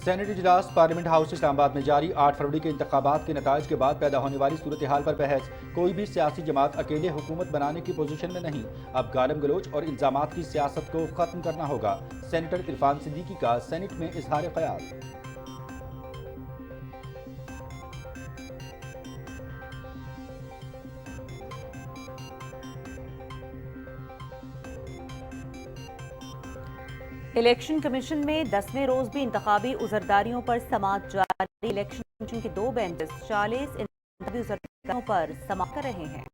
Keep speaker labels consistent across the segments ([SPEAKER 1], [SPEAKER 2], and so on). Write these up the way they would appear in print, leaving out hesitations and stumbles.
[SPEAKER 1] Saint اجلاس parliament house اسلام آباد میں جاری 8 فروری کے انتخابات کے نتائج کے بعد پیدا ہونے والی صورتحال پر بحث۔ کوئی بھی سیاسی جماعت اکیلے حکومت بنانے کی پوزیشن میں نہیں، اب گالم گلوچ اور الزامات کی سیاست کو ختم کرنا ہوگا۔ سینیٹر عرفان صدیقی کا سینٹ میں اظہار خیال۔
[SPEAKER 2] 'الیکشن کمیشن میں 10ویں روز بھی انتخابی عذرداریوں پر سماعت جاری۔ الیکشن کمیشن کے 2 بینچز 40 انتخابی عذرداریوں پر سماعت کر رہے ہیں۔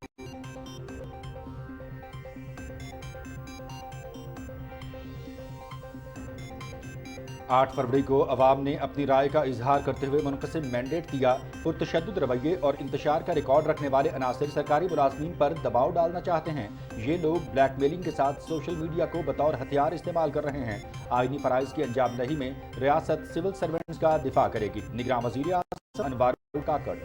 [SPEAKER 1] 8 فروری کو عوام نے اپنی رائے کا اظہار کرتے ہوئے منقسم مینڈیٹ دیا۔ پرتشدد رویے اور انتشار کا ریکارڈ رکھنے والے عناصر سرکاری ملازمین پر دباؤ ڈالنا چاہتے ہیں۔ یہ لوگ بلیک میلنگ کے ساتھ سوشل میڈیا کو بطور ہتھیار استعمال کر رہے ہیں۔ آئینی فرائض کی انجام دہی میں ریاست سول سرونٹس کا دفاع کرے گی۔ نگراں وزیر اعظم انوار کاکڑ۔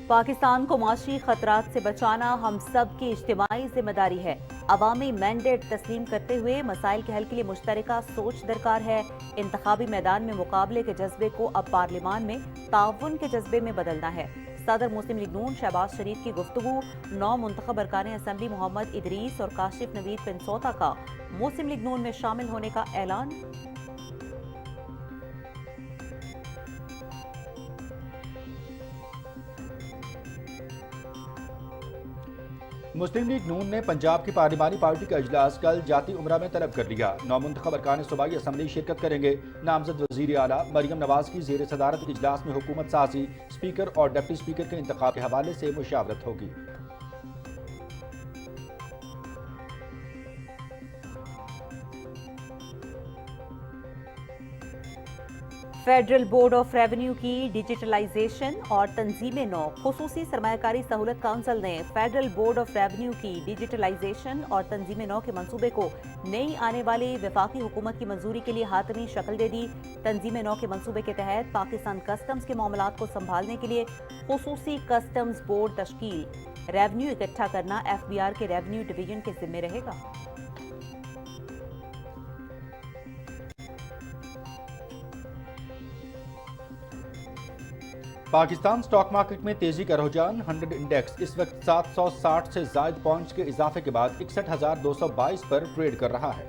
[SPEAKER 2] پاکستان کو معاشی خطرات سے بچانا ہم سب کی اجتماعی ذمہ داری ہے۔ عوامی مینڈیٹ تسلیم کرتے ہوئے مسائل کے حل کے لیے مشترکہ سوچ درکار ہے۔ انتخابی میدان میں مقابلے کے جذبے کو اب پارلیمان میں تعاون کے جذبے میں بدلنا ہے۔ صدر مسلم لیگ نون شہباز شریف کی گفتگو۔ 9 منتخب ارکان اسمبلی محمد ادریس اور کاشف نوید پنسوتا کا مسلم لیگ نون میں شامل ہونے کا اعلان۔
[SPEAKER 1] مسلم لیگ نون نے پنجاب کی پارلیمانی پارٹی کا اجلاس کل جاتی عمرہ میں طلب کر لیا۔ 9 منتخب ارکان صوبائی اسمبلی شرکت کریں گے۔ نامزد وزیر اعلیٰ مریم نواز کی زیر صدارت اجلاس میں حکومت سازی، اسپیکر اور ڈپٹی اسپیکر کے انتخاب کے حوالے سے مشاورت ہوگی۔
[SPEAKER 2] فیڈرل بورڈ آف ریونیو کی ڈیجیٹلائزیشن اور تنظیم نو۔ خصوصی سرمایہ کاری سہولت کونسل نے فیڈرل بورڈ آف ریونیو کی ڈیجیٹلائزیشن اور تنظیم نو کے منصوبے کو نئی آنے والی وفاقی حکومت کی منظوری کے لیے حتمی شکل دے دی۔ تنظیم نو کے منصوبے کے تحت پاکستان کسٹمز کے معاملات کو سنبھالنے کے لیے خصوصی کسٹمز بورڈ تشکیل۔ ریونیو اکٹھا کرنا ایف بی آر کے ریونیو ڈویژن کے ذمہ رہے گا۔
[SPEAKER 1] پاکستان سٹاک مارکیٹ میں تیزی کا رجحان۔ 100 انڈیکس اس وقت 760 سے زائد پوائنٹس کے اضافے کے بعد 61,222 پر ٹریڈ کر رہا ہے۔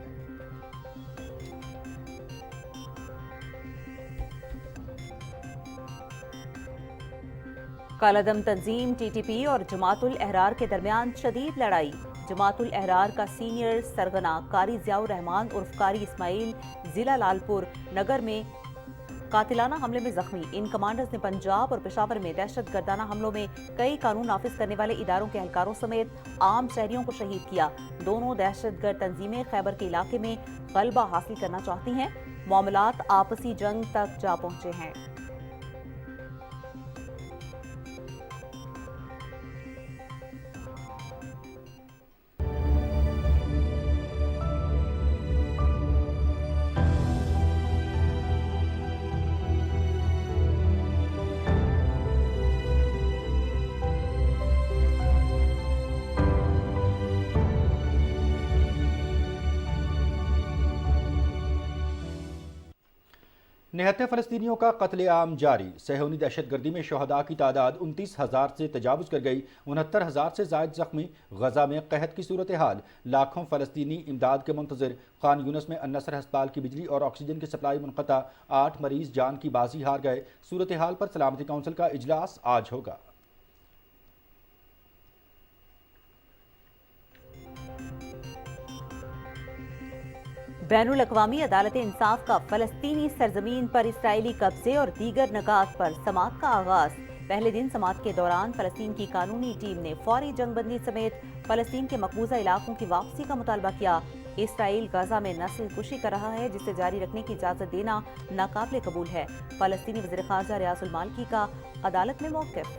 [SPEAKER 2] کالعدم تنظیم ٹی ٹی پی اور جماعت الاحرار کے درمیان شدید لڑائی۔ جماعت الاحرار کا سینئر سرغنہ قاری ضیاء الرحمان عرف قاری اسماعیل ضلع لالپور نگر میں قاتلانہ حملے میں زخمی۔ ان کمانڈرز نے پنجاب اور پشاور میں دہشت گردانہ حملوں میں کئی قانون نافذ کرنے والے اداروں کے اہلکاروں سمیت عام شہریوں کو شہید کیا۔ دونوں دہشت گرد تنظیمیں خیبر کے علاقے میں غلبہ حاصل کرنا چاہتی ہیں۔ معاملات آپسی جنگ تک جا پہنچے ہیں۔
[SPEAKER 1] نہتے فلسطینیوں کا قتل عام جاری۔ صہیونی دہشت گردی میں شہداء کی تعداد 29,000 سے تجاوز کر گئی۔ 69,000 سے زائد زخمی۔ غزہ میں قحط کی صورتحال۔ لاکھوں فلسطینی امداد کے منتظر۔ خان یونس میں النصر ہسپتال کی بجلی اور آکسیجن کی سپلائی منقطع۔ 8 مریض جان کی بازی ہار گئے۔ صورتحال پر سلامتی کونسل کا اجلاس آج ہوگا۔
[SPEAKER 2] بین الاقوامی عدالت انصاف کا فلسطینی سرزمین پر اسرائیلی قبضے اور دیگر نکات پر سماعت کا آغاز۔ پہلے دن سماعت کے دوران فلسطین کی قانونی ٹیم نے فوری جنگ بندی سمیت فلسطین کے مقبوضہ علاقوں کی واپسی کا مطالبہ کیا۔ اسرائیل غزہ میں نسل کشی کر رہا ہے، جسے جاری رکھنے کی اجازت دینا ناقابل قبول ہے۔ فلسطینی وزیر خارجہ ریاض المالکی کا عدالت میں موقف۔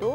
[SPEAKER 2] 2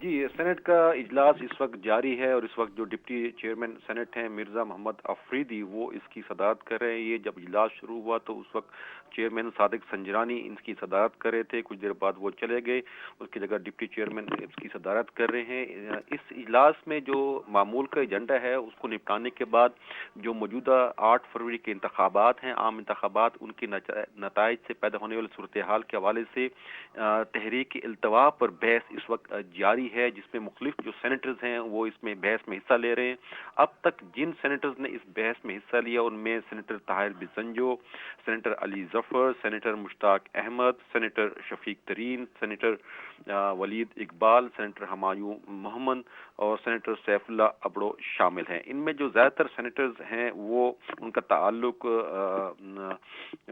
[SPEAKER 3] جی، سینٹ کا اجلاس اس وقت جاری ہے اور اس وقت جو ڈپٹی چیئرمین سینٹ ہیں مرزا محمد افریدی وہ اس کی صدارت کر رہے ہیں۔ یہ جب اجلاس شروع ہوا تو اس وقت چیئرمین صادق سنجرانی ان کی صدارت کر رہے تھے، کچھ دیر بعد وہ چلے گئے، اس کی جگہ ڈپٹی چیئرمین اس کی صدارت کر رہے ہیں۔ اس اجلاس میں جو معمول کا ایجنڈا ہے اس کو نپٹانے کے بعد جو موجودہ 8 فروری کے انتخابات ہیں، عام انتخابات، ان کے نتائج سے پیدا ہونے والی صورتحال کے حوالے سے تحریک التوا پر بحث اس وقت جاری ہے، جس میں مختلف جو سینیٹرز ہیں وہ اس میں بحث میں حصہ لے رہے ہیں۔ اب تک جن سینیٹرز نے اس بحث میں حصہ لیا ان میں senator Tahir بسنجو، senator Ali Zafar, senator مشتاق احمد، سینیٹر شفیق ترین، سینیٹر ولید اقبال، سینیٹر ہمایوں محمد اور سینیٹر سیف اللہ ابڑو شامل ہیں۔ ان میں جو زیادہ تر سینیٹرز ہیں وہ ان کا تعلق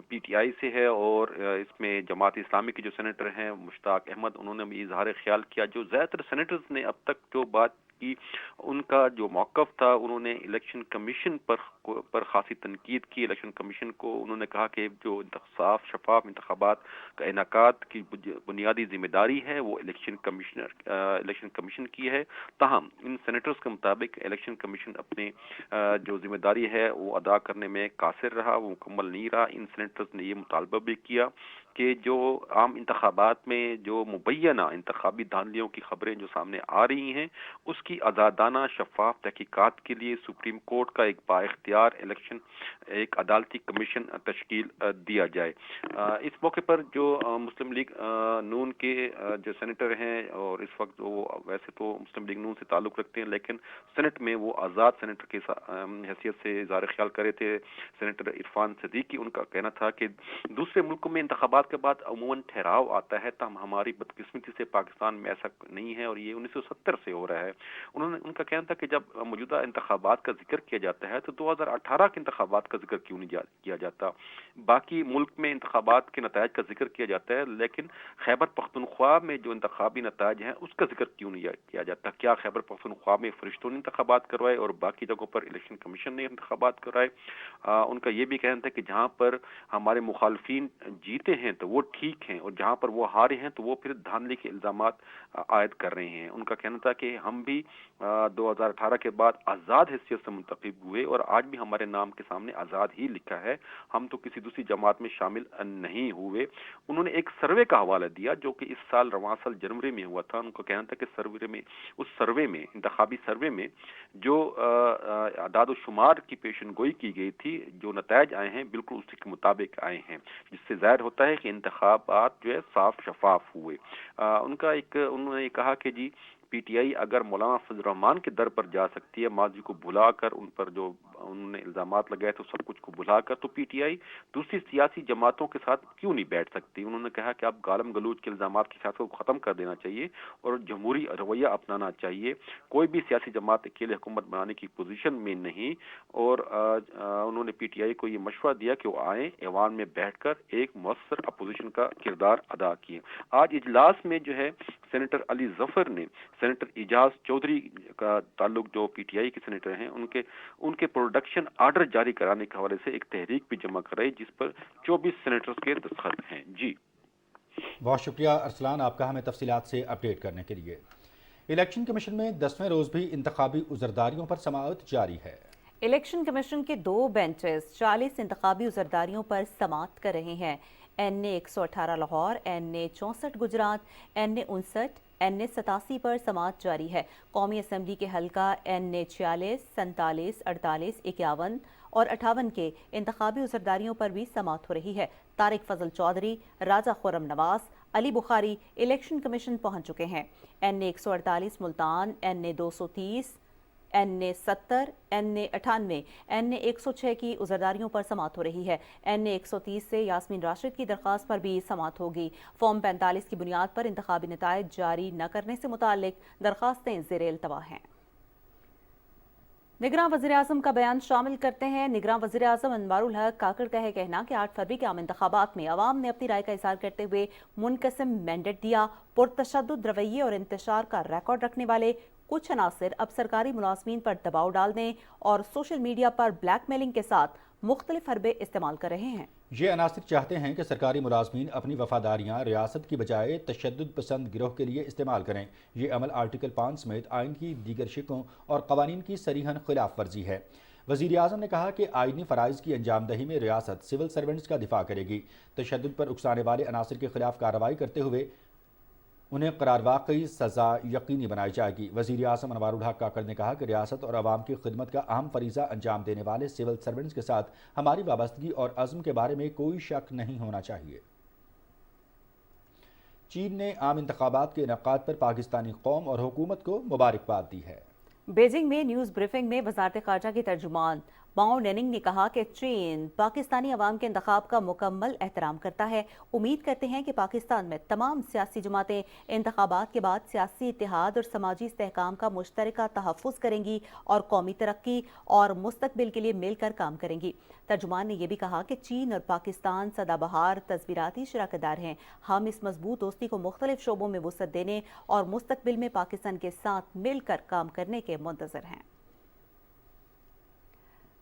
[SPEAKER 3] پی ٹی آئی سے ہے، اور اس میں جماعت اسلامی کے جو سینیٹر ہیں مشتاق احمد، انہوں نے بھی اظہار خیال کیا۔ جو زیادہ تر سینیٹرز نے اب تک جو بات کی ان کا جو موقف تھا، انہوں نے الیکشن کمیشن پر خاصی تنقید کی۔ الیکشن کمیشن کو انہوں نے کہا کہ جو صاف شفاف انتخابات کا انعقاد کی بنیادی ذمہ داری ہے وہ الیکشن کمیشن کی ہے، تاہم ان سینیٹرز کے مطابق الیکشن کمیشن اپنے جو ذمہ داری ہے وہ ادا کرنے میں قاصر رہا، وہ مکمل نہیں رہا۔ ان سینیٹرز نے یہ مطالبہ بھی کیا کہ جو عام انتخابات میں جو مبینہ انتخابی دھاندلیوں کی خبریں جو سامنے آ رہی ہیں اس کی آزادانہ شفاف تحقیقات کے لیے سپریم کورٹ کا ایک بااختیار الیکشن ایک عدالتی کمیشن تشکیل دیا جائے۔ اس موقع پر جو مسلم لیگ نون کے جو سینیٹر ہیں، اور اس وقت وہ ویسے تو مسلم لیگ نون سے تعلق رکھتے ہیں لیکن سینٹ میں وہ آزاد سینیٹر کی حیثیت سے اظہار خیال کر رہے تھے، سینیٹر عرفان صدیقی، ان کا کہنا تھا کہ دوسرے ملکوں میں انتخابات کے بعد عموماً ٹھہراؤ آتا ہے، تاہم ہماری بدقسمتی سے پاکستان میں ایسا نہیں ہے اور یہ 1970 سے ہو رہا ہے۔ ان کا کہنا تھا کہ جب موجودہ انتخابات کا ذکر کیا جاتا ہے تو 2018 کے انتخابات کا ذکر کیوں نہیں کیا جاتا؟ باقی ملک میں انتخابات کے نتائج کا ذکر کیا جاتا ہے لیکن خیبر پختونخوا میں جو انتخابی نتائج ہیں اس کا ذکر کیوں نہیں کیا جاتا؟ کیا خیبر پختونخوا میں فرشتوں نے انتخابات کروائے اور باقی جگہوں پر الیکشن کمیشن نے انتخابات کروائے؟ ان کا یہ بھی کہنا تھا کہ جہاں پر ہمارے مخالفین جیتے ہیں تو وہ ٹھیک ہیں، اور جہاں پر وہ ہارے ہیں تو وہ پھر دھاندلی کے الزامات عائد کر رہے ہیں۔ ان کا کہنا تھا کہ ہم بھی 2018 کے بعد آزاد حیثیت سے منتخب ہوئے اور آج بھی ہمارے نام کے سامنے آزاد ہی لکھا ہے، ہم تو کسی دوسری جماعت میں شامل نہیں ہوئے۔ انہوں نے ایک سروے کا حوالہ دیا جو کہ اس سال رواں سال جنوری میں ہوا تھا۔ ان کا کہنا تھا کہ اس سروے میں انتخابی سروے میں جو اعداد و شمار کی پیشن گوئی کی گئی تھی، جو نتائج آئے ہیں بالکل اسی کے مطابق آئے ہیں، جس سے ظاہر ہوتا ہے کہ انتخابات جو ہے صاف شفاف ہوئے۔ انہوں نے کہا کہ جی پی ٹی آئی اگر مولانا فضل الرحمان کے در پر جا سکتی ہے، ماضی کو بھلا کر ان پر جو انہوں نے الزامات لگائے تو سب کچھ کو بھلا کر، تو پی ٹی آئی دوسری سیاسی جماعتوں کے ساتھ کیوں نہیں بیٹھ سکتی؟ انہوں نے کہا کہ اب گالم گلوچ کے الزامات کی سیاست کو ختم کر دینا چاہیے اور جمہوری رویہ اپنانا چاہیے۔ کوئی بھی سیاسی جماعت اکیلے حکومت بنانے کی پوزیشن میں نہیں، اور انہوں نے پی ٹی آئی کو یہ مشورہ دیا کہ وہ آئیں ایوان میں بیٹھ کر ایک مؤثر اپوزیشن کا کردار ادا کیے۔ آج اجلاس میں جو ہے سینیٹر علی ظفر نے سینیٹر اعجاز چودھری کا تعلق جو پی ٹی آئی کے سینیٹر ہیں ان کے پروڈکشن آرڈر جاری کرانے کے حوالے سے ایک تحریک بھی جمع کرائی جس پر 24 سینیٹرز کے دستخط ہیں۔ جی
[SPEAKER 1] بہت شکریہ ارسلان آپ کا ہمیں تفصیلات سے اپڈیٹ کرنے کے لیے۔ الیکشن کمیشن میں 10ویں روز بھی انتخابی عذرداریوں پر سماعت جاری ہے۔
[SPEAKER 2] الیکشن کمیشن کے 2 بینچز 40 انتخابی عذرداریوں پر سماعت کر رہے ہیں۔ این اے 118 لاہور، این اے 64 گجرات، این اے 59، این اے 87 پر سماعت جاری ہے۔ قومی اسمبلی کے حلقہ این اے 46، 47، 48، 51 اور 58 کے انتخابی عذرداریوں پر بھی سماعت ہو رہی ہے۔ طارق فضل چودھری، راجہ خرم نواز، علی بخاری الیکشن کمیشن پہنچ چکے ہیں۔ این اے 148 ملتان، این اے 230، این اے 70، این اے 98، این اے 106 کی عذرداریوں پر سماعت ہو رہی ہے۔ این اے 130 سے یاسمین راشد کی درخواست پر بھی سماعت ہوگی۔ فارم 45 کی بنیاد پر انتخابی نتائج جاری نہ کرنے سے متعلق درخواستیں زیر التوا ہیں۔ نگراں وزیراعظم کا بیان شامل کرتے ہیں۔ نگراں وزیراعظم انوار الحق کاکڑ کا ہے کہنا کہ 8 فروری کے عام انتخابات میں عوام نے اپنی رائے کا اظہار کرتے ہوئے منقسم مینڈیٹ دیا۔ پرتشدد رویے اور انتشار کا ریکارڈ رکھنے والے کچھ عناصر اب سرکاری ملازمین پر دباؤ ڈالنے اور سوشل میڈیا پر بلیک میلنگ کے ساتھ مختلف حربے استعمال کر رہے ہیں۔
[SPEAKER 1] یہ عناصر چاہتے ہیں کہ سرکاری ملازمین اپنی وفاداریاں ریاست کی بجائے تشدد پسند گروہ کے لیے استعمال کریں۔ یہ عمل آرٹیکل 5 سمیت آئین کی دیگر شقوں اور قوانین کی صریحاً خلاف ورزی ہے۔ وزیر اعظم نے کہا کہ آئینی فرائض کی انجام دہی میں ریاست سول سرونٹس کا دفاع کرے گی۔ تشدد پر اکسانے والے عناصر کے خلاف کارروائی کرتے ہوئے انہیں قرار واقعی سزا یقینی بنائی جائے گی۔ وزیر اعظم انوار الحق کاکڑ نے کہا کہ ریاست اور عوام کی خدمت کا اہم فریضہ انجام دینے والے سول سرونٹس کے ساتھ ہماری وابستگی اور عزم کے بارے میں کوئی شک نہیں ہونا چاہیے۔ چین نے عام انتخابات کے انعقاد پر پاکستانی قوم اور حکومت کو مبارکباد دی ہے۔
[SPEAKER 2] بیجنگ میں نیوز بریفنگ میں وزارت خارجہ کی ترجمان باؤ نیننگ نے کہا کہ چین پاکستانی عوام کے انتخاب کا مکمل احترام کرتا ہے۔ امید کرتے ہیں کہ پاکستان میں تمام سیاسی جماعتیں انتخابات کے بعد سیاسی اتحاد اور سماجی استحکام کا مشترکہ تحفظ کریں گی اور قومی ترقی اور مستقبل کے لیے مل کر کام کریں گی۔ ترجمان نے یہ بھی کہا کہ چین اور پاکستان سدا بہار تصویراتی شراکت دار ہیں۔ ہم اس مضبوط دوستی کو مختلف شعبوں میں وسعت دینے اور مستقبل میں پاکستان کے ساتھ مل کر کام کرنے کے منتظر ہیں۔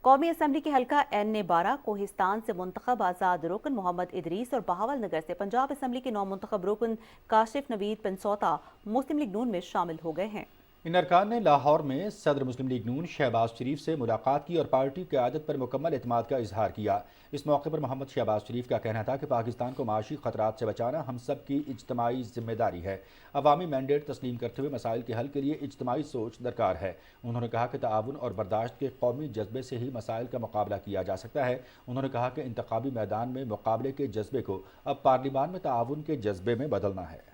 [SPEAKER 2] قومی اسمبلی کے حلقہ N12 کوہستان سے منتخب آزاد رکن محمد ادریس اور بہاول نگر سے پنجاب اسمبلی کے نو منتخب رکن کاشف نوید پنسوتا مسلم لیگ نون میں شامل ہو گئے ہیں۔
[SPEAKER 1] ان ارکان نے لاہور میں صدر مسلم لیگ نون شہباز شریف سے ملاقات کی اور پارٹی قیادت پر مکمل اعتماد کا اظہار کیا۔ اس موقع پر محمد شہباز شریف کا کہنا تھا کہ پاکستان کو معاشی خطرات سے بچانا ہم سب کی اجتماعی ذمہ داری ہے۔ عوامی مینڈیٹ تسلیم کرتے ہوئے مسائل کے حل کے لیے اجتماعی سوچ درکار ہے۔ انہوں نے کہا کہ تعاون اور برداشت کے قومی جذبے سے ہی مسائل کا مقابلہ کیا جا سکتا ہے۔ انہوں نے کہا کہ انتخابی میدان میں مقابلے کے جذبے کو اب پارلیمان میں تعاون کے جذبے میں بدلنا ہے۔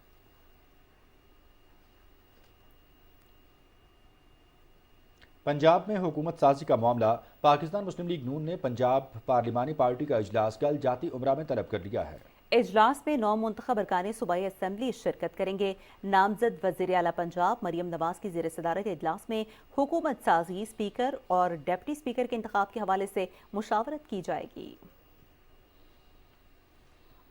[SPEAKER 1] پنجاب میں حکومت سازی کا معاملہ، پاکستان مسلم لیگ نون نے پنجاب پارلیمانی پارٹی کا اجلاس کل جاتی عمرہ میں طلب کر لیا ہے۔
[SPEAKER 2] اجلاس میں نو منتخب ارکان صوبائی اسمبلی شرکت کریں گے۔ نامزد وزیر اعلیٰ پنجاب مریم نواز کی زیر صدارت اجلاس میں حکومت سازی، اسپیکر اور ڈپٹی اسپیکر کے انتخاب کے حوالے سے مشاورت کی جائے گی۔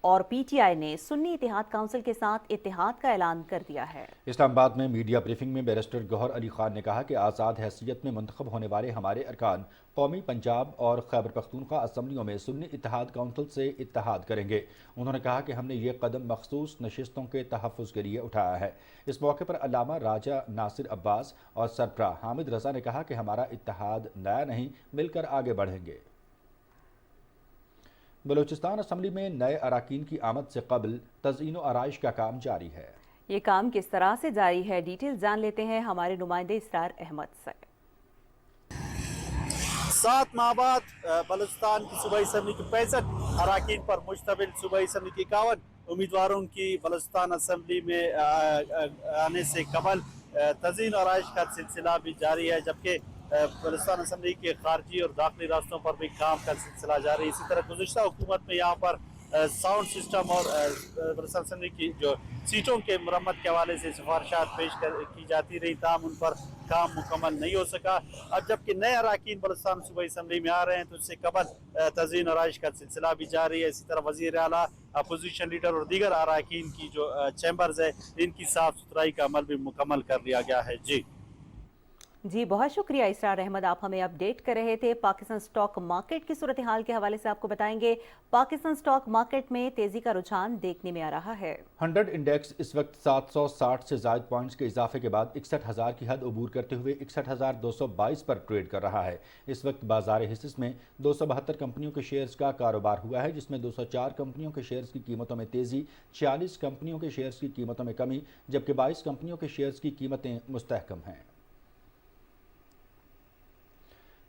[SPEAKER 2] اور پی ٹی آئی نے سنی اتحاد کونسل کے ساتھ اتحاد کا اعلان کر دیا ہے۔
[SPEAKER 1] اسلام آباد میں میڈیا بریفنگ میں بیرسٹر گوہر علی خان نے کہا کہ آزاد حیثیت میں منتخب ہونے والے ہمارے ارکان قومی پنجاب اور خیبر پختونخوا اسمبلیوں میں سنی اتحاد کونسل سے اتحاد کریں گے۔ انہوں نے کہا کہ ہم نے یہ قدم مخصوص نشستوں کے تحفظ کے لیے اٹھایا ہے۔ اس موقع پر علامہ راجہ ناصر عباس اور سربراہ حامد رضا نے کہا کہ ہمارا اتحاد نیا نہیں، مل کر آگے بڑھیں گے۔ بلوچستان اسمبلی میں نئے اراکین کی آمد سے قبل تزئین و آرائش کا کام جاری ہے۔
[SPEAKER 2] یہ کام کس طرح سے جاری ہے، ڈیٹیل جان لیتے ہیں ہمارے نمائندے اسرار احمد سے۔
[SPEAKER 4] 7 ماہ بعد بلوچستان کی صوبائی اسمبلی کی 65 اراکین پر مشتمل صوبائی اسمبلی کی 51 امیدواروں کی بلوچستان اسمبلی میں آنے سے قبل تزئین و آرائش کا سلسلہ بھی جاری ہے، جبکہ بلوچستان اسمبلی کے خارجی اور داخلی راستوں پر بھی کام کا سلسلہ جاری ہے۔ اسی طرح گزشتہ حکومت میں یہاں پر ساؤنڈ سسٹم اور بلوچستان اسمبلی کی جو سیٹوں کے مرمت کے حوالے سے سفارشات پیش کی جاتی رہی، تاہم ان پر کام مکمل نہیں ہو سکا۔ اب جبکہ نئے اراکین بلوچستان صوبائی اسمبلی میں آ رہے ہیں تو اس سے قبل تزئین آرائش کا سلسلہ بھی جاری ہے۔ اسی طرح وزیر اعلیٰ، اپوزیشن لیڈر اور دیگر اراکین کی جو چیمبرز ہے، ان کی صاف ستھرائی کا عمل بھی مکمل کر لیا گیا ہے۔
[SPEAKER 2] جی بہت شکریہ اسرار احمد، آپ ہمیں اپڈیٹ کر رہے تھے۔ پاکستان سٹاک مارکیٹ کی صورتحال کے حوالے سے آپ کو بتائیں گے۔ پاکستان سٹاک مارکیٹ میں تیزی کا رجحان دیکھنے میں آ رہا ہے۔
[SPEAKER 1] 100 انڈیکس اس وقت 760 سے زائد پوائنٹس کے اضافے کے بعد 61,000 کی حد عبور کرتے ہوئے 61,222 پر ٹریڈ کر رہا ہے۔ اس وقت بازار حصص میں 272 کمپنیوں کے شیئرز کا کاروبار ہوا ہے، جس میں 204 کمپنیوں کے شیئرز کی قیمتوں میں تیزی، 46 کمپنیوں کے شیئرز کی قیمتوں میں کمی، جبکہ 22 کمپنیوں کے شیئرز کی قیمتیں مستحکم ہیں۔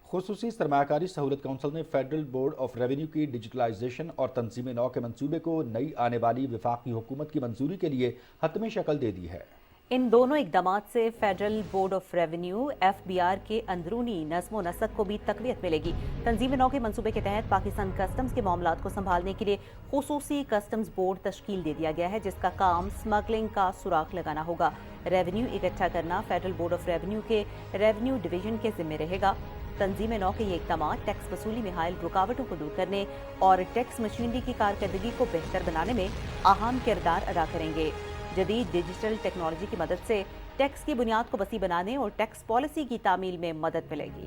[SPEAKER 1] خصوصی سرمایہ کاری سہولت کونسل نے فیڈرل بورڈ آف ریونیو کی ڈیجیٹلائزیشن اور تنظیم نو کے منصوبے کو نئی آنے والی وفاقی حکومت کی منظوری کے لیے حتمی شکل دے دی ہے۔
[SPEAKER 2] ان دونوں اقدامات سے federal board of revenue FBR کے اندرونی نظم و نسق کو بھی تقویت ملے گی۔ تنظیم نو کے منصوبے کے تحت پاکستان کسٹمز کے معاملات کو سنبھالنے کے لیے خصوصی کسٹمز بورڈ تشکیل دے دیا گیا ہے، جس کا کام سمگلنگ کا سراغ لگانا ہوگا۔ ریونیو اکٹھا کرنا فیڈرل بورڈ آف ریونیو کے ریونیو ڈویژن کے ذمہ رہے گا۔ تنظیم نو کے یہ اقدامات ٹیکس وصولی میں حائل رکاوٹوں کو دور کرنے اور ٹیکس مشینری کی کارکردگی کو بہتر بنانے میں اہم کردار ادا کریں گے۔ جدید ڈیجیٹل ٹیکنالوجی کی مدد سے ٹیکس کی بنیاد کو وسیع بنانے اور ٹیکس پالیسی کی تعمیل میں مدد ملے گی۔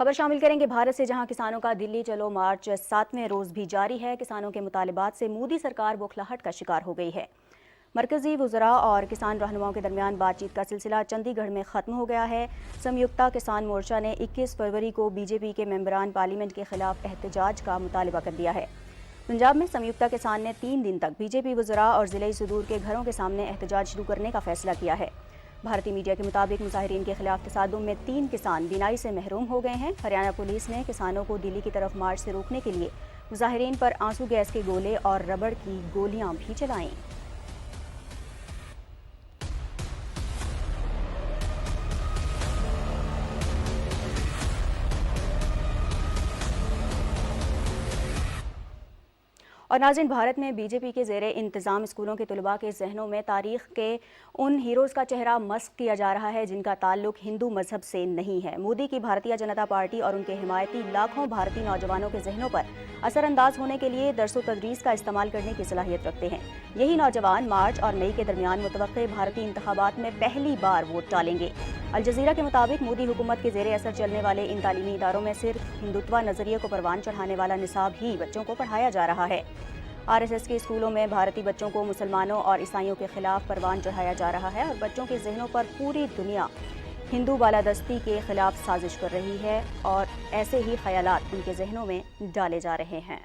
[SPEAKER 5] خبر شامل کریں گے بھارت سے، جہاں کسانوں کا دلی چلو مارچ 7ویں روز بھی جاری ہے۔ کسانوں کے مطالبات سے مودی سرکار بوکھلاہٹ کا شکار ہو گئی ہے۔ مرکزی وزراء اور کسان رہنماؤں کے درمیان بات چیت کا سلسلہ چندی گڑھ میں ختم ہو گیا ہے۔ سمیکتا کسان مورچہ نے 21 فروری کو بی جے پی کے ممبران پارلیمنٹ کے خلاف احتجاج کا مطالبہ کر دیا ہے۔ پنجاب میں سمیکتا کسان نے 3 دن تک بی جے پی وزراء اور ضلعی صدور کے گھروں کے سامنے احتجاج شروع کرنے کا فیصلہ کیا ہے۔ بھارتی میڈیا کے مطابق مظاہرین کے خلاف تصادم میں 3 کسان بینائی سے محروم ہو گئے ہیں۔ ہریانہ پولیس نے کسانوں کو دلی کی طرف مارچ سے روکنے کے لیے مظاہرین پر آنسو گیس کے گولے اور ربڑ کی گولیاں بھی چلائیں۔ اور ناظرین، بھارت میں بی جے پی کے زیر انتظام اسکولوں کے طلباء کے ذہنوں میں تاریخ کے ان ہیروز کا چہرہ مسخ کیا جا رہا ہے جن کا تعلق ہندو مذہب سے نہیں ہے۔ مودی کی بھارتیہ جنتا پارٹی اور ان کے حمایتی لاکھوں بھارتی نوجوانوں کے ذہنوں پر اثر انداز ہونے کے لیے درس و تدریس کا استعمال کرنے کی صلاحیت رکھتے ہیں۔ یہی نوجوان مارچ اور مئی کے درمیان متوقع بھارتی انتخابات میں پہلی بار ووٹ ڈالیں گے۔ الجزیرہ کے مطابق مودی حکومت کے زیر اثر چلنے والے ان تعلیمی اداروں میں صرف ہندوتوا نظریے کو پروان چڑھانے والا نصاب ہی بچوں کو پڑھایا جا رہا ہے۔ آر ایس ایس کے اسکولوں میں بھارتی بچوں کو مسلمانوں اور عیسائیوں کے خلاف پروان چڑھایا جا رہا ہے اور بچوں کے ذہنوں پر پوری دنیا ہندو بالادستی کے خلاف سازش کر رہی ہے اور ایسے ہی خیالات ان کے ذہنوں میں ڈالے جا رہے ہیں۔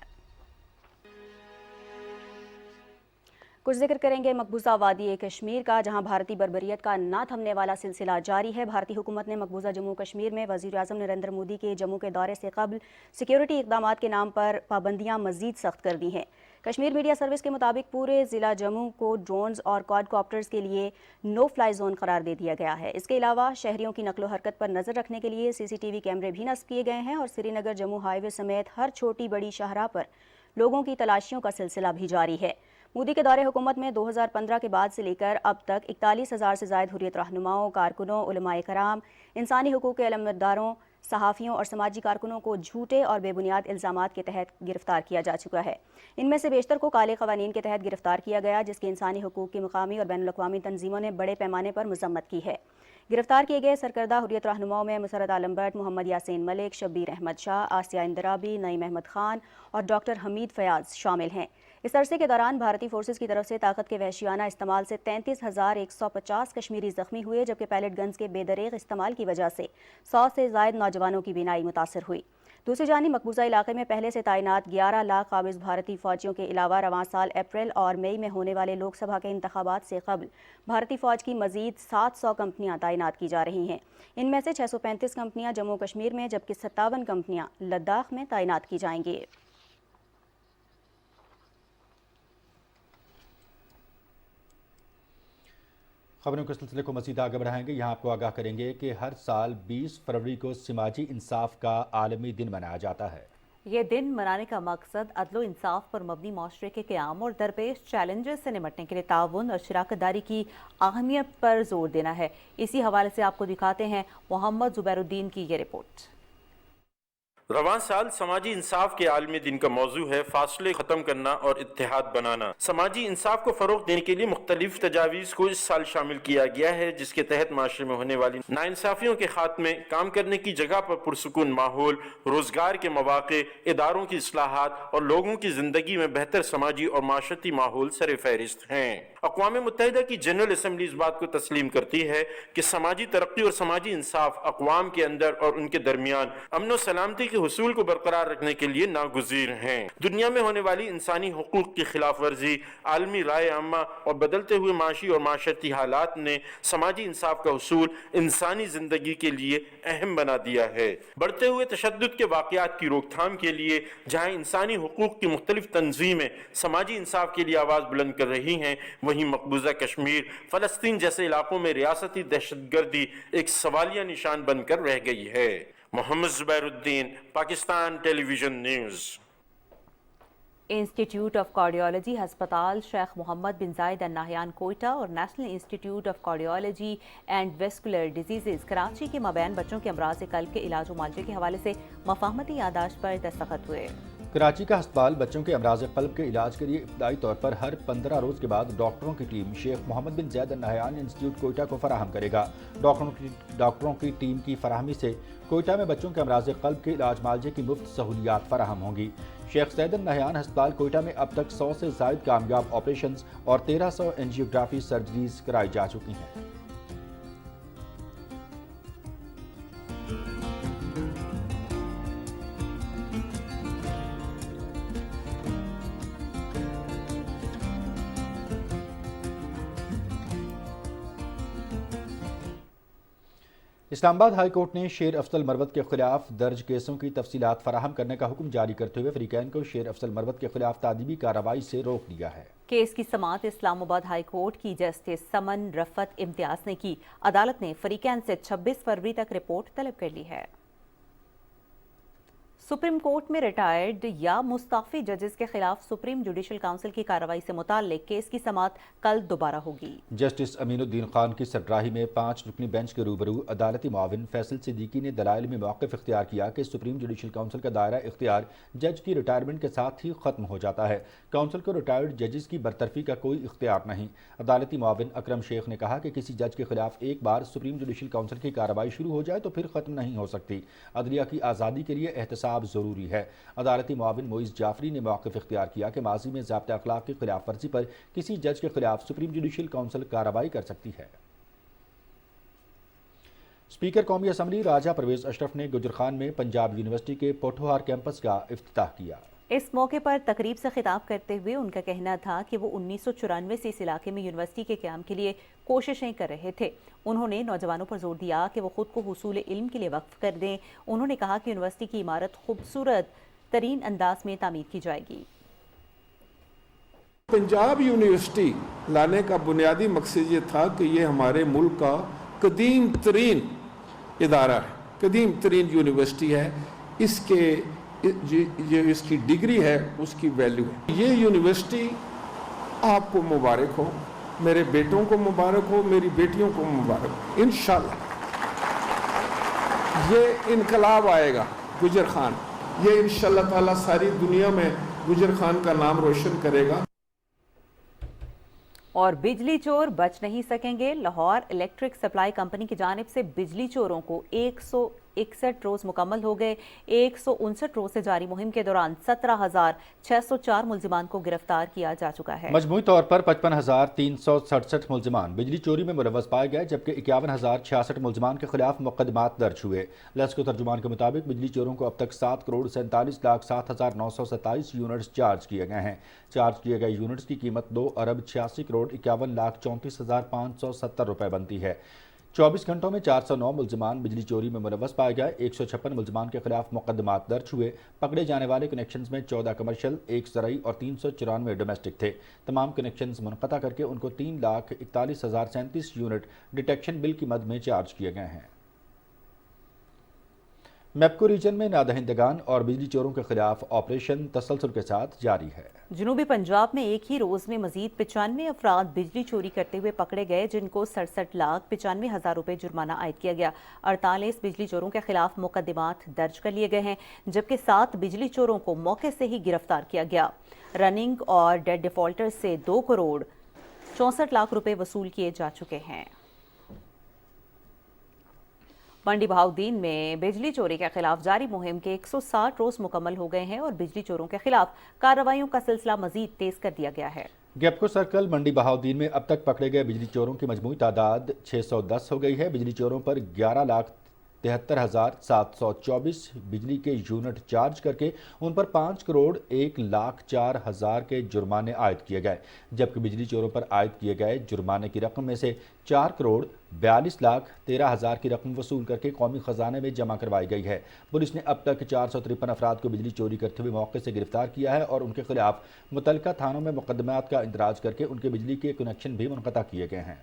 [SPEAKER 5] کچھ ذکر کریں گے مقبوضہ وادی کشمیر کا، جہاں بھارتی بربریت کا نہ تھمنے والا سلسلہ جاری ہے۔ بھارتی حکومت نے مقبوضہ جموں کشمیر میں وزیر اعظم نریندر مودی کے جموں کے دورے سے قبل سیکیورٹی اقدامات کے نام پر پابندیاں مزید سخت کر دی ہیں۔ کشمیر میڈیا سروس کے مطابق پورے ضلع جموں کو ڈرونز اور کواد کاپٹرز کے لیے نو فلائی زون قرار دے دیا گیا ہے۔ اس کے علاوہ شہریوں کی نقل و حرکت پر نظر رکھنے کے لیے سی سی ٹی وی کیمرے بھی نصب کیے گئے ہیں اور سری نگر جموں ہائی وے سمیت ہر چھوٹی بڑی شاہراہ پر لوگوں کی تلاشیوں کا سلسلہ بھی جاری ہے۔ مودی کے دور حکومت میں 2015 کے بعد سے لے کر اب تک 41,000 سے زائد حریت رہنماؤں، کارکنوں، علماء کرام، انسانی حقوق کے علمبرداروں، صحافیوں اور سماجی کارکنوں کو جھوٹے اور بے بنیاد الزامات کے تحت گرفتار کیا جا چکا ہے۔ ان میں سے بیشتر کو کالے قوانین کے تحت گرفتار کیا گیا، جس کی انسانی حقوق کی مقامی اور بین الاقوامی تنظیموں نے بڑے پیمانے پر مذمت کی ہے۔ گرفتار کیے گئے سرکردہ حریت رہنماؤں میں مسرت عالم بٹ، محمد یاسین ملک، شبیر احمد شاہ، آسیہ اندرابی، نعیم احمد خان اور ڈاکٹر حمید فیاض شامل ہیں۔ اس عرصے کے دوران بھارتی فورسز کی طرف سے طاقت کے وحشیانہ استعمال سے 33,150 کشمیری زخمی ہوئے، جبکہ پیلٹ گنز کے بے دریغ استعمال کی وجہ سے 100 سے زائد نوجوانوں کی بینائی متاثر ہوئی۔ دوسری جانب مقبوضہ علاقے میں پہلے سے تعینات 11 لاکھ قابض بھارتی فوجیوں کے علاوہ رواں سال اپریل اور مئی میں ہونے والے لوک سبھا کے انتخابات سے قبل بھارتی فوج کی مزید 700 کمپنیاں تعینات کی جا رہی ہیں۔ ان میں سے 635 کمپنیاں جموں کشمیر میں جبکہ 57 کمپنیاں لداخ میں تعینات کی جائیں گی۔
[SPEAKER 1] خبروں کے سلسلے کو مزید آگے بڑھائیں گے۔ یہاں آپ کو آگاہ کریں گے کہ ہر سال 20 فروری کو سماجی انصاف کا عالمی دن منایا جاتا ہے۔
[SPEAKER 2] یہ دن منانے کا مقصد عدل و انصاف پر مبنی معاشرے کے قیام اور درپیش چیلنجز سے نمٹنے کے لیے تعاون اور شراکت داری کی اہمیت پر زور دینا ہے۔ اسی حوالے سے آپ کو دکھاتے ہیں محمد زبیر الدین کی یہ رپورٹ۔
[SPEAKER 6] رواں سال سماجی انصاف کے عالمی دن کا موضوع ہے فاصلے ختم کرنا اور اتحاد بنانا۔ سماجی انصاف کو فروغ دینے کے لیے مختلف تجاویز کو اس سال شامل کیا گیا ہے، جس کے تحت معاشرے میں ہونے والی ناانصافیوں کے خاتمے، کام کرنے کی جگہ پر پرسکون ماحول، روزگار کے مواقع، اداروں کی اصلاحات اور لوگوں کی زندگی میں بہتر سماجی اور معاشرتی ماحول سر فہرست ہیں۔ اقوام متحدہ کی جنرل اسمبلی اس بات کو تسلیم کرتی ہے کہ سماجی ترقی اور سماجی انصاف اقوام کے اندر اور ان کے درمیان امن و سلامتی کے حصول کو برقرار رکھنے کے لیے ناگزیر ہیں۔ دنیا میں ہونے والی انسانی حقوق کی خلاف ورزی، عالمی رائے عامہ اور بدلتے ہوئے معاشی اور معاشرتی حالات نے سماجی انصاف کا حصول انسانی زندگی کے لیے اہم بنا دیا ہے۔ بڑھتے ہوئے تشدد کے واقعات کی روک تھام کے لیے جہاں انسانی حقوق کی مختلف تنظیمیں سماجی انصاف کے لیے آواز بلند کر رہی ہیں، وہیں مقبوضہ کشمیر، فلسطین جیسے علاقوں میں ریاستی دہشت گردی ایک سوالیہ نشان بن کر رہ گئی ہے۔ Muhammad Zubair Uddin, Pakistan television news.
[SPEAKER 2] Institute of cardiology ہسپتال Sheikh Mohammed bin Zayed Al Nahyan Quetta اور national institute of cardiology and vascular diseases Karachi کے مابین بچوں کے امراض قلب کے علاج و معالجے کے حوالے سے مفاہمتی یادداشت پر دستخط ہوئے۔
[SPEAKER 1] کراچی کا ہسپتال بچوں کے امراض قلب کے علاج کے لیے ابتدائی طور پر ہر 15 روز کے بعد ڈاکٹروں کی ٹیم شیخ محمد بن زید النہیان انسٹیٹیوٹ کوئٹہ کو فراہم کرے گا۔ ڈاکٹروں کی ٹیم کی فراہمی سے کوئٹہ میں بچوں کے امراض قلب کے علاج معالجے کی مفت سہولیات فراہم ہوں گی۔ شیخ زید النہیان ہسپتال کوئٹہ میں اب تک 100 سے زائد کامیاب آپریشنز اور 1300 اینجیوگرافی سرجریز کرائی جا چکی ہیں۔ اسلام آباد ہائی کورٹ نے شیر افضل مروت کے خلاف درج کیسوں کی تفصیلات فراہم کرنے کا حکم جاری کرتے ہوئے فریقین کو شیر افضل مروت کے خلاف تعدیبی کارروائی سے روک دیا ہے۔
[SPEAKER 2] کیس کی سماعت اسلام آباد ہائی کورٹ کی جسٹس سمن رفت امتیاز نے کی۔ عدالت نے فریقین سے 26 فروری تک رپورٹ طلب کر لی ہے۔ سپریم کورٹ میں ریٹائرڈ یا مستعفی ججز کے خلاف سپریم جوڈیشل کونسل کی کارروائی سے متعلق کیس کی سماعت کل دوبارہ ہوگی۔
[SPEAKER 1] جسٹس امین الدین خان کی سربراہی میں 5 رکنی بینچ کے روبرو عدالتی معاون فیصل صدیقی نے دلائل میں موقف اختیار کیا کہ سپریم جوڈیشل کونسل کا دائرہ اختیار جج کی ریٹائرمنٹ کے ساتھ ہی ختم ہو جاتا ہے۔ کونسل کو ریٹائرڈ ججز کی برطرفی کا کوئی اختیار نہیں۔ عدالتی معاون اکرم شیخ نے کہا کہ کسی جج کے خلاف ایک بار سپریم جوڈیشل کونسل کی کارروائی شروع ہو جائے تو پھر ختم نہیں ہو سکتی۔ عدلیہ کی آزادی کے لیے احتساب ضروری ہے۔ عدالتی معاون معیز جعفری نے موقف اختیار کیا کہ ماضی میں ضابطۂ اخلاق کی خلاف ورزی پر کسی جج کے خلاف سپریم جوڈیشل کونسل کارروائی کر سکتی ہے۔ اسپیکر قومی اسمبلی راجہ پرویز اشرف نے گجرخان میں پنجاب یونیورسٹی کے پوٹھوہار کیمپس کا افتتاح کیا۔
[SPEAKER 2] اس موقع پر تقریب سے خطاب کرتے ہوئے ان کا کہنا تھا کہ وہ 1994 سے اس علاقے میں یونیورسٹی کے قیام کے لیے کوششیں کر رہے تھے۔ انہوں نے نوجوانوں پر زور دیا کہ وہ خود کو حصول علم کے لیے وقف کر دیں۔ انہوں نے کہا کہ یونیورسٹی کی عمارت خوبصورت ترین انداز میں تعمیر کی جائے گی۔
[SPEAKER 7] پنجاب یونیورسٹی لانے کا بنیادی مقصد یہ تھا کہ یہ ہمارے ملک کا قدیم ترین ادارہ ہے، قدیم ترین یونیورسٹی ہے۔ اس کے جو اس کی ڈگری ہے اس کی ویلیو ہے۔ یہ یونیورسٹی آپ کو مبارک ہو، میرے بیٹوں کو مبارک ہو، میری بیٹیوں کو مبارک ہو۔ انشاءاللہ یہ انقلاب آئے گا گجر خان، یہ انشاءاللہ تعالی ساری دنیا میں گجر خان کا نام روشن کرے گا۔
[SPEAKER 2] اور بجلی چور بچ نہیں سکیں گے۔ لاہور الیکٹرک سپلائی کمپنی کی جانب سے بجلی چوروں کو 161 روز مکمل ہو گئے۔ 159 روز سے جاری مہم کے دوران 17,604 ملزمان کو گرفتار کیا جا چکا ہے۔
[SPEAKER 1] مجموعی طور پر 55,367 ملزمان بجلی چوری میں ملوث پائے گئے، جبکہ 51,066 ملزمان کے خلاف مقدمات درج ہوئے۔ لیسکو ترجمان کے مطابق بجلی چوروں کو اب تک 7,47,07,927 یونٹس چارج کیے گئے ہیں۔ چارج کیے گئے یونٹس کی قیمت 2,86,51,34,570 روپے بنتی ہے۔ 24 گھنٹوں میں 409 ملزمان بجلی چوری میں ملوث پائے گئے۔ 156 ملزمان کے خلاف مقدمات درج ہوئے۔ پکڑے جانے والے کنیکشنز میں 14 کمرشل، 1 زرعی اور 394 ڈومیسٹک تھے۔ تمام کنیکشنز منقطع کر کے ان کو 3,41,037 یونٹ ڈیٹیکشن بل کی مد میں چارج کیے گئے ہیں۔ میپکو ریجن میں نادہندگان اور بجلی چوروں کے خلاف آپریشن تسلسل کے ساتھ جاری ہے۔
[SPEAKER 2] جنوبی پنجاب میں ایک ہی روز میں مزید 95 افراد بجلی چوری کرتے ہوئے پکڑے گئے، جن کو 67,95,000 روپے جرمانہ عائد کیا گیا۔ 48 بجلی چوروں کے خلاف مقدمات درج کر لیے گئے ہیں، جبکہ 7 بجلی چوروں کو موقع سے ہی گرفتار کیا گیا۔ رننگ اور ڈیڈ ڈیفالٹر سے 2 کروڑ 64 لاکھ روپے وصول کیے جا چکے ہیں۔ منڈی بہاؤدین میں بجلی چوری کے خلاف جاری مہم کے 160 روز مکمل ہو گئے ہیں اور بجلی چوروں کے خلاف کارروائیوں کا سلسلہ مزید تیز کر دیا گیا ہے۔
[SPEAKER 1] گیپکو سرکل منڈی بہاؤدین میں اب تک پکڑے گئے بجلی چوروں کی مجموعی تعداد 610 ہو گئی ہے۔ بجلی چوروں پر 11,73,724 بجلی کے یونٹ چارج کر کے ان پر 5 کروڑ 1,04,000 کے جرمانے عائد کیے گئے، جبکہ بجلی چوروں پر عائد کیے گئے جرمانے کی رقم میں سے 4 کروڑ 42,13,000 کی رقم وصول کر کے قومی خزانے میں جمع کروائی گئی ہے۔ پولیس نے اب تک 453 افراد کو بجلی چوری کرتے ہوئے موقع سے گرفتار کیا ہے اور ان کے خلاف متعلقہ تھانوں میں مقدمات کا اندراج کر کے ان کے بجلی کے کنیکشن بھی منقطع کیے گئے ہیں۔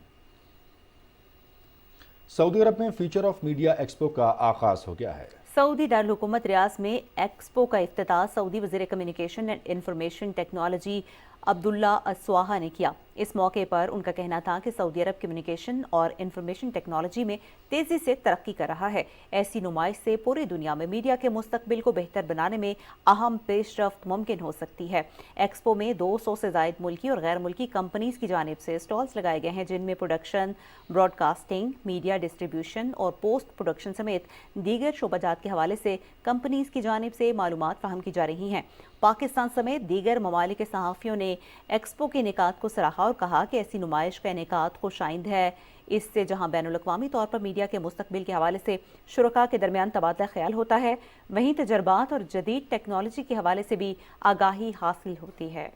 [SPEAKER 1] سعودی عرب میں فیوچر آف میڈیا ایکسپو کا آغاز ہو گیا ہے۔
[SPEAKER 2] سعودی دارالحکومت ریاض میں ایکسپو کا افتتاح سعودی وزیر کمیونیکیشن اینڈ انفارمیشن ٹیکنالوجی عبداللہ اسواہا نے کیا۔ اس موقع پر ان کا کہنا تھا کہ سعودی عرب کمیونیکیشن اور انفارمیشن ٹیکنالوجی میں تیزی سے ترقی کر رہا ہے۔ ایسی نمائش سے پوری دنیا میں میڈیا کے مستقبل کو بہتر بنانے میں اہم پیش رفت ممکن ہو سکتی ہے۔ ایکسپو میں 200 سے زائد ملکی اور غیر ملکی کمپنیز کی جانب سے سٹالز لگائے گئے ہیں، جن میں production, broadcasting, media distribution اور پوسٹ پروڈکشن سمیت دیگر شعبہ جات کے حوالے سے کمپنیز کی جانب سے معلومات فراہم کی جا رہی ہیں۔ پاکستان سمیت دیگر ممالک کے صحافیوں نے ایکسپو کے انعقاد کو سراہا اور کہا کہ ایسی نمائش کا انعقاد خوش آئند ہے۔ اس سے جہاں بین الاقوامی طور پر میڈیا کے مستقبل کے حوالے سے شرکاء کے درمیان تبادلہ خیال ہوتا ہے، وہیں تجربات اور جدید ٹیکنالوجی کے حوالے سے بھی آگاہی حاصل ہوتی ہے۔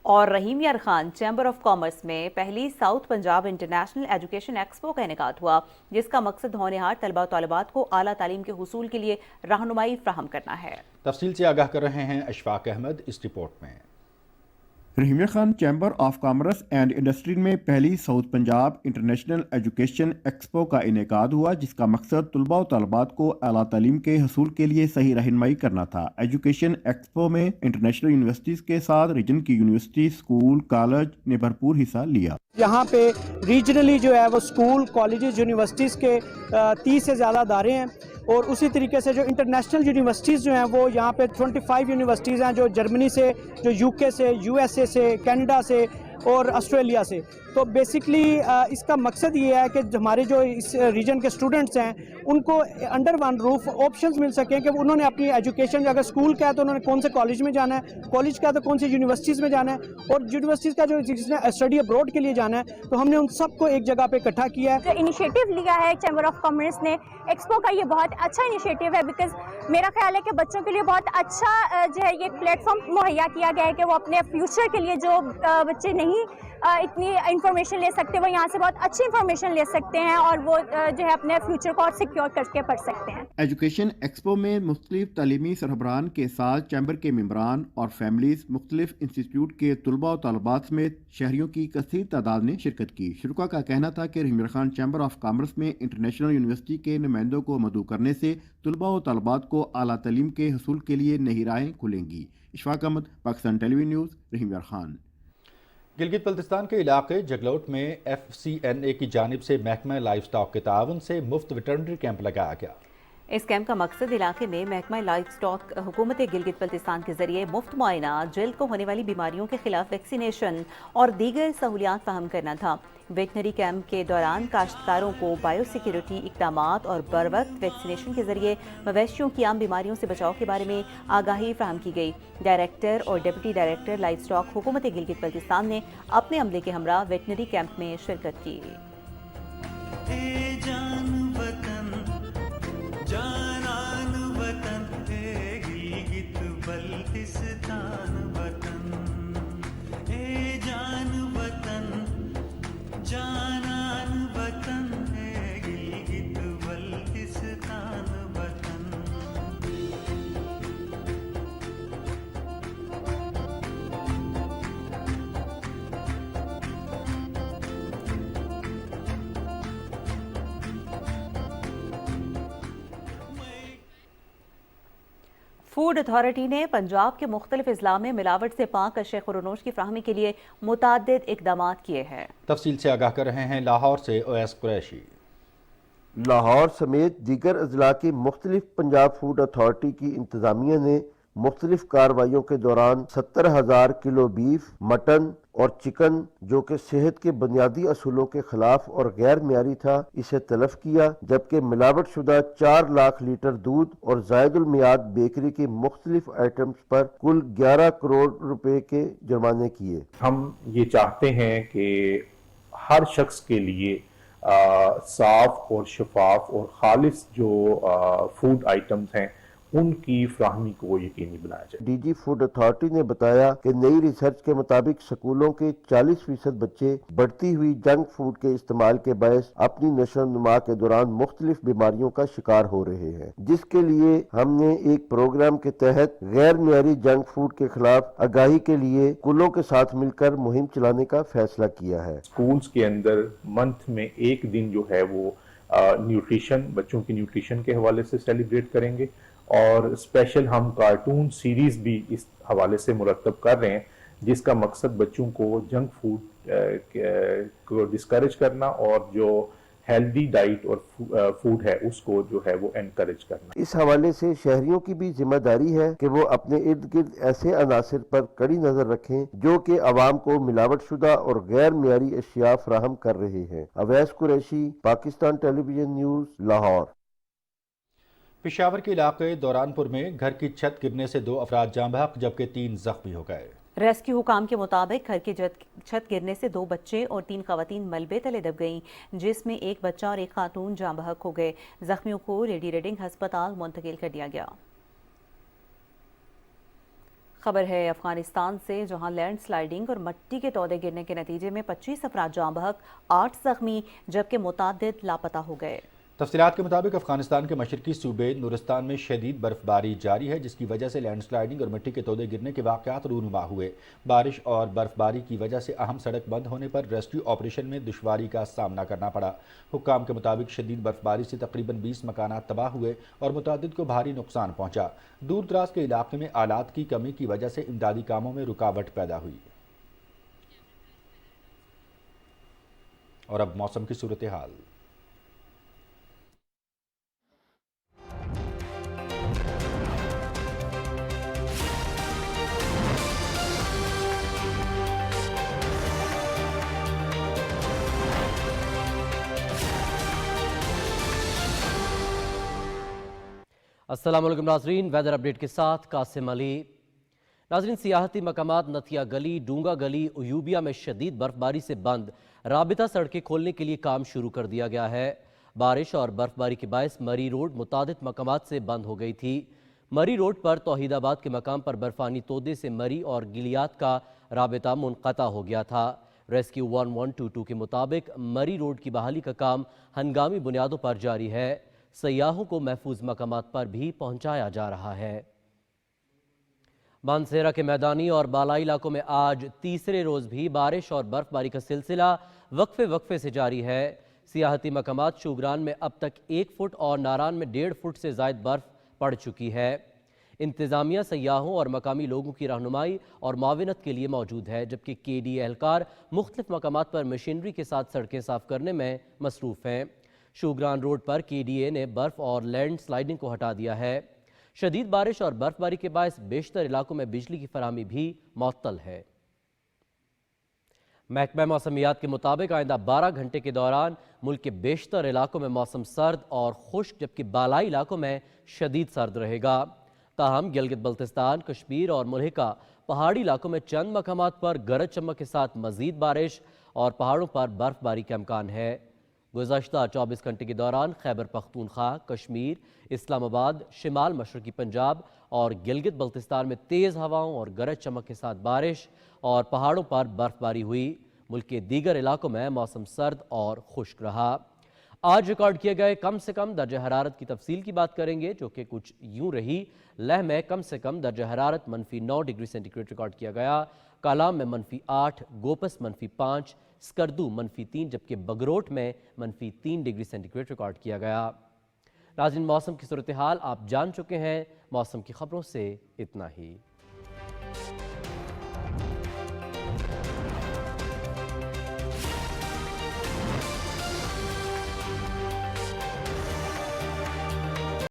[SPEAKER 2] اور رحیم یار خان چیمبر آف کامرس میں پہلی south Punjab international education expo کا انعقاد ہوا، جس کا مقصد ہونہار طلبہ و طالبات کو اعلیٰ تعلیم کے حصول کے لیے رہنمائی فراہم کرنا ہے۔
[SPEAKER 1] تفصیل سے آگاہ کر رہے ہیں اشفاق احمد اس رپورٹ میں۔
[SPEAKER 8] رحیم یار Khan chamber of commerce and industry میں پہلی south Punjab international education expo کا انعقاد ہوا، جس کا مقصد طلباء و طالبات کو اعلیٰ تعلیم کے حصول کے لیے صحیح رہنمائی کرنا تھا۔ ایجوکیشن ایکسپو میں انٹرنیشنل یونیورسٹیز کے ساتھ ریجن کی یونیورسٹی، اسکول، کالج نے بھرپور حصہ لیا۔
[SPEAKER 9] یہاں پہ ریجنلی جو ہے وہ اسکول، کالجز، یونیورسٹیز کے 30 سے زیادہ ادارے ہیں، اور اسی طریقے سے جو انٹرنیشنل یونیورسٹیز جو ہیں وہ یہاں پہ 25 یونیورسٹیز ہیں، جو جرمنی سے، جو UK سے، USA سے، کینیڈا سے اور آسٹریلیا سے۔ تو بیسکلی اس کا مقصد یہ ہے کہ ہمارے جو اس ریجن کے اسٹوڈنٹس ہیں ان کو انڈر ون روف آپشنز مل سکیں کہ انہوں نے اپنی ایجوکیشن، اگر اسکول کا ہے تو انہوں نے کون سے کالج میں جانا ہے، کالج کا ہے تو کون سی یونیورسٹیز میں جانا ہے، اور یونیورسٹیز کا جو جس نے اسٹڈی ابروڈ کے لیے جانا ہے، تو ہم نے ان سب کو ایک جگہ پہ اکٹھا کیا ہے۔
[SPEAKER 10] جو انیشیٹو لیا ہے چیمبر آف کامرس نے ایکسپو کا، یہ بہت اچھا انیشیٹو ہے، بیکاز میرا خیال ہے کہ بچوں کے لیے بہت اچھا جو ہے یہ پلیٹ فارم مہیا کیا گیا ہے کہ وہ اپنے فیوچر کے لیے، جو بچے نہیں اتنی انفارمیشن لے سکتے، وہ یہاں سے بہت اچھی انفارمیشن لے سکتے ہیں اور وہ جو ہے اپنے فیوچر کو اور سیکیور کر کے پڑھ سکتے ہیں۔
[SPEAKER 8] ایجوکیشن ایکسپو میں مختلف تعلیمی سربراہان کے ساتھ چیمبر کے ممبران اور فیملیز، مختلف انسٹیٹیوٹ کے طلباء و طالبات سمیت شہریوں کی کثیر تعداد نے شرکت کی۔ شرکاء کا کہنا تھا کہ رحیم یار خان چیمبر آف کامرس میں انٹرنیشنل یونیورسٹی کے نمائندوں کو مدعو کرنے سے طلباء و طالبات کو اعلیٰ تعلیم کے حصول کے لیے نئی راہیں کھلیں گی۔ Ashfaq Ahmad, Pakistan television news, رحیم یار خان۔
[SPEAKER 1] گلگت بلتستان کے علاقے جگلوٹ میں FCNA کی جانب سے محکمہ لائف سٹاک کے تعاون سے مفت ویٹرنری کیمپ لگایا گیا۔
[SPEAKER 2] اس کیمپ کا مقصد علاقے میں محکمہ لائف سٹاک حکومت گلگت بلتستان کے ذریعے مفت معائنہ، جلد کو ہونے والی بیماریوں کے خلاف ویکسینیشن اور دیگر سہولیات فراہم کرنا تھا۔ ویٹنری کیمپ کے دوران کاشتکاروں کو بائیو سیکیورٹی اقدامات اور بروقت ویکسینیشن کے ذریعے مویشیوں کی عام بیماریوں سے بچاؤ کے بارے میں آگاہی فراہم کی گئی۔ ڈائریکٹر اور ڈپٹی ڈائریکٹر لائف سٹاک حکومت گلگت بلتستان نے اپنے عملے کے ہمراہ ویٹنری کیمپ میں شرکت کی۔ فوڈ اتھارٹی نے پنجاب کے مختلف اضلاع میں ملاوٹ سے پاک اشیاء خورنوش کی فراہمی کے لیے متعدد اقدامات کیے ہیں۔
[SPEAKER 1] تفصیل سے آگاہ کر رہے ہیں لاہور سے اویس قریشی۔
[SPEAKER 11] لاہور سمیت دیگر اضلاع کی مختلف پنجاب فوڈ اتھارٹی کی انتظامیہ نے مختلف کارروائیوں کے دوران 70,000 کلو بیف، مٹن اور چکن جو کہ صحت کے بنیادی اصولوں کے خلاف اور غیر معیاری تھا، اسے تلف کیا، جبکہ ملاوٹ شدہ 4 لاکھ لیٹر دودھ اور زائد المیعاد بیکری کی مختلف آئٹمز پر کل 11 کروڑ روپے کے جرمانے کیے۔
[SPEAKER 12] ہم یہ چاہتے ہیں کہ ہر شخص کے لیے صاف اور شفاف اور خالص جو فوڈ آئٹمز ہیں ان کی فراہمی کو یقینی بنایا جائے۔
[SPEAKER 11] ڈی جی فوڈ اتھارٹی نے بتایا کہ نئی ریسرچ کے مطابق سکولوں کے 40% بچے بڑھتی ہوئی جنک فوڈ کے استعمال کے باعث اپنی نشو و نما کے دوران مختلف بیماریوں کا شکار ہو رہے ہیں، جس کے لیے ہم نے ایک پروگرام کے تحت غیر معیاری جنک فوڈ کے خلاف آگاہی کے لیے اسکولوں کے ساتھ مل کر مہم چلانے کا فیصلہ کیا ہے۔
[SPEAKER 12] اسکولز کے اندر منتھ میں ایک دن جو ہے وہ نیوٹریشن، بچوں کی نیوٹریشن کے حوالے سے سیلیبریٹ کریں گے، اور اسپیشل ہم کارٹون سیریز بھی اس حوالے سے مرتب کر رہے ہیں جس کا مقصد بچوں کو جنک فوڈ کو ڈسکریج کرنا اور جو ہیلدی ڈائٹ اور فوڈ ہے اس کو جو ہے وہ انکریج کرنا۔
[SPEAKER 11] اس حوالے سے شہریوں کی بھی ذمہ داری ہے کہ وہ اپنے ارد گرد ایسے عناصر پر کڑی نظر رکھیں جو کہ عوام کو ملاوٹ شدہ اور غیر معیاری اشیاء فراہم کر رہے ہیں۔ Owais Qureshi, Pakistan television news, Lahore.
[SPEAKER 1] Peshawar کے علاقے دوران پور میں گھر کی چھت گرنے سے 2 افراد جاں بحق جبکہ 3 زخمی ہو گئے۔
[SPEAKER 2] ریسکیو حکام کے مطابق گھر کی چھت گرنے سے 2 بچے اور 3 خواتین ملبے تلے دب گئیں، جس میں ایک بچہ اور ایک خاتون جاں بحق ہو گئے۔ زخمیوں کو لیڈی ریڈنگ ہسپتال منتقل کر دیا گیا۔ خبر ہے افغانستان سے، جہاں لینڈ سلائیڈنگ اور مٹی کے تودے گرنے کے نتیجے میں 25 افراد جاں بحق، 8 زخمی جبکہ متعدد لاپتہ ہو گئے۔
[SPEAKER 1] تفصیلات کے مطابق افغانستان کے مشرقی صوبے نورستان میں شدید برف باری جاری ہے، جس کی وجہ سے لینڈ سلائیڈنگ اور مٹی کے تودے گرنے کے واقعات رونما ہوئے۔ بارش اور برف باری کی وجہ سے اہم سڑک بند ہونے پر ریسکیو آپریشن میں دشواری کا سامنا کرنا پڑا۔ حکام کے مطابق شدید برف باری سے تقریباً 20 مکانات تباہ ہوئے اور متعدد کو بھاری نقصان پہنچا۔ دور دراز کے علاقے میں آلات کی کمی کی وجہ سے امدادی کاموں میں رکاوٹ پیدا ہوئی۔ اور اب موسم کی صورتحال۔
[SPEAKER 13] السلام علیکم ناظرین، ویدر اپڈیٹ کے ساتھ قاسم علی۔ ناظرین، سیاحتی مقامات نتھیا گلی، ڈونگا گلی، ایوبیا میں شدید برف باری سے بند رابطہ سڑکیں کھولنے کے لیے کام شروع کر دیا گیا ہے۔ بارش اور برف باری کے باعث مری روڈ متعدد مقامات سے بند ہو گئی تھی۔ مری روڈ پر توحید آباد کے مقام پر برفانی تودے سے مری اور گلیات کا رابطہ منقطع ہو گیا تھا۔ ریسکیو 1122 کے مطابق مری روڈ کی بحالی کا کام ہنگامی بنیادوں پر جاری ہے۔ سیاحوں کو محفوظ مقامات پر بھی پہنچایا جا رہا ہے۔ مانسہرہ کے میدانی اور بالائی علاقوں میں آج تیسرے روز بھی بارش اور برف باری کا سلسلہ وقفے سے جاری ہے۔ سیاحتی مقامات شوگران میں اب تک 1 فٹ اور ناران میں 1.5 فٹ سے زائد برف پڑ چکی ہے۔ انتظامیہ سیاحوں اور مقامی لوگوں کی رہنمائی اور معاونت کے لیے موجود ہے، جبکہ KDA اہلکار مختلف مقامات پر مشینری کے ساتھ سڑکیں صاف کرنے میں مصروف ہیں۔ شوگران روڈ پر KDA نے برف اور لینڈ سلائیڈنگ کو ہٹا دیا ہے۔ شدید بارش اور برف باری کے باعث بیشتر علاقوں میں بجلی کی فراہمی بھی معطل ہے۔ محکمہ موسمیات کے مطابق آئندہ 12 گھنٹے کے دوران ملک کے بیشتر علاقوں میں موسم سرد اور خشک جبکہ بالائی علاقوں میں شدید سرد رہے گا۔ تاہم گلگت بلتستان، کشمیر اور ملحقہ پہاڑی علاقوں میں چند مقامات پر گرج چمک کے ساتھ مزید بارش اور پہاڑوں پر برف باری کا امکان ہے۔ گزشتہ 24 گھنٹے کے دوران خیبر پختونخوا، کشمیر، اسلام آباد، شمال مشرقی پنجاب اور گلگت بلتستان میں تیز ہواؤں اور گرج چمک کے ساتھ بارش اور پہاڑوں پر برف باری ہوئی۔ ملک کے دیگر علاقوں میں موسم سرد اور خشک رہا۔ آج ریکارڈ کیے گئے کم سے کم درجہ حرارت کی تفصیل کی بات کریں گے، جو کہ کچھ یوں رہی۔ لہ میں کم سے کم درجہ حرارت -9 ڈگری سینٹی گریڈ ریکارڈ کیا گیا۔ کالام میں -8، گوپس -5، سکردو -3 جبکہ بگروٹ میں -3 ڈگری سینٹی گریڈ ریکارڈ کیا گیا۔ ناظرین، موسم کی صورتحال آپ جان چکے ہیں۔ موسم کی خبروں سے اتنا ہی۔